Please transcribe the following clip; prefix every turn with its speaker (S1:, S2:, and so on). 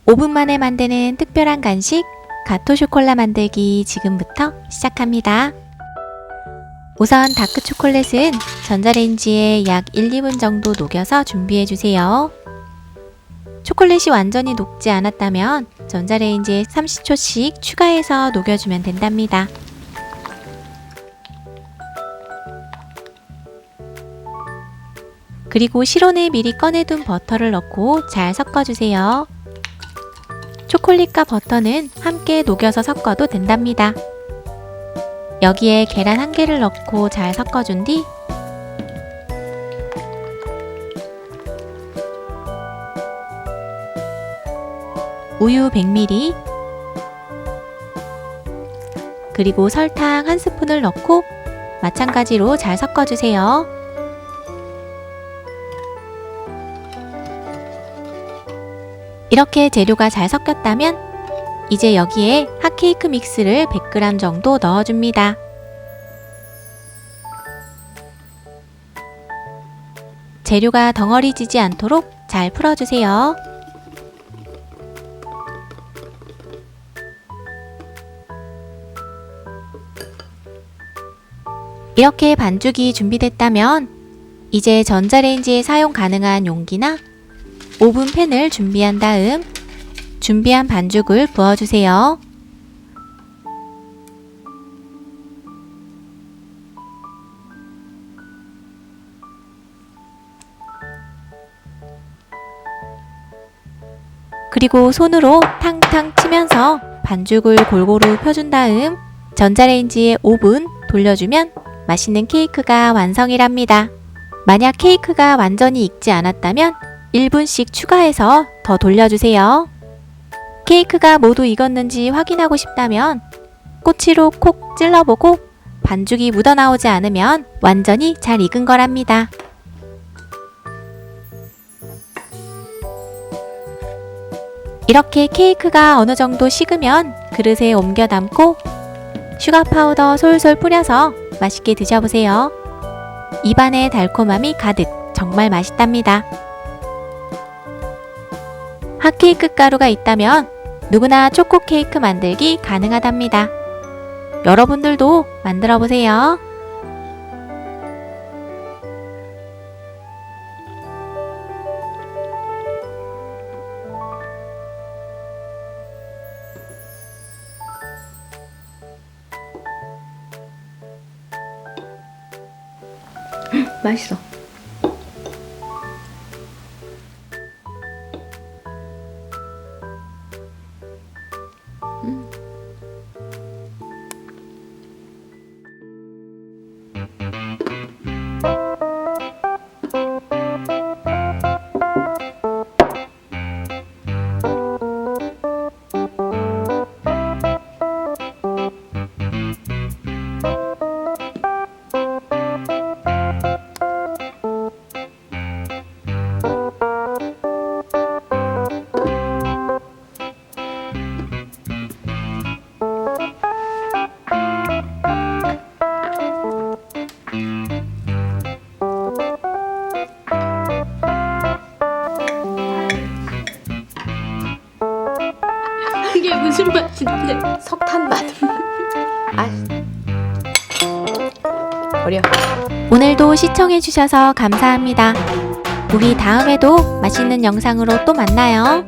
S1: 5분 만에 만드는 특별한 간식 가토 쇼콜라 만들기 지금부터 시작합니다. 우선 다크 초콜릿은 전자레인지에 약 1-2분 정도 녹여서 준비해주세요. 초콜릿이 완전히 녹지 않았다면 전자레인지에 30초씩 추가해서 녹여주면 된답니다. 그리고 실온에 미리 꺼내둔 버터를 넣고 잘 섞어주세요. 초콜릿과 버터는 함께 녹여서 섞어도 된답니다. 여기에 계란 1개를 넣고 잘 섞어준 뒤 우유 100ml 그리고 설탕 1스푼을 넣고 마찬가지로 잘 섞어주세요. 이렇게 재료가 잘 섞였다면 이제 여기에 핫케이크 믹스를 100g 정도 넣어줍니다. 재료가 덩어리지지 않도록 잘 풀어주세요. 이렇게 반죽이 준비됐다면 이제 전자레인지에 사용 가능한 용기나 오븐 팬을 준비한 다음 준비한 반죽을 부어주세요. 그리고 손으로 탕탕 치면서 반죽을 골고루 펴준 다음 전자레인지에 5분 돌려주면 맛있는 케이크가 완성이랍니다. 만약 케이크가 완전히 익지 않았다면 1분씩 추가해서 더 돌려주세요. 케이크가 모두 익었는지 확인하고 싶다면 꼬치로 콕 찔러보고 반죽이 묻어나오지 않으면 완전히 잘 익은 거랍니다. 이렇게 케이크가 어느 정도 식으면 그릇에 옮겨 담고 슈가 파우더 솔솔 뿌려서 맛있게 드셔보세요. 입안에 달콤함이 가득 정말 맛있답니다. 핫케이크 가루가 있다면 누구나 초코 케이크 만들기 가능하답니다. 여러분들도 만들어 보세요.
S2: 맛있어. 이게 무슨 맛인데? 석탄 맛. 아, 버려.
S1: 오늘도 시청해주셔서 감사합니다. 우리 다음에도 맛있는 영상으로 또 만나요.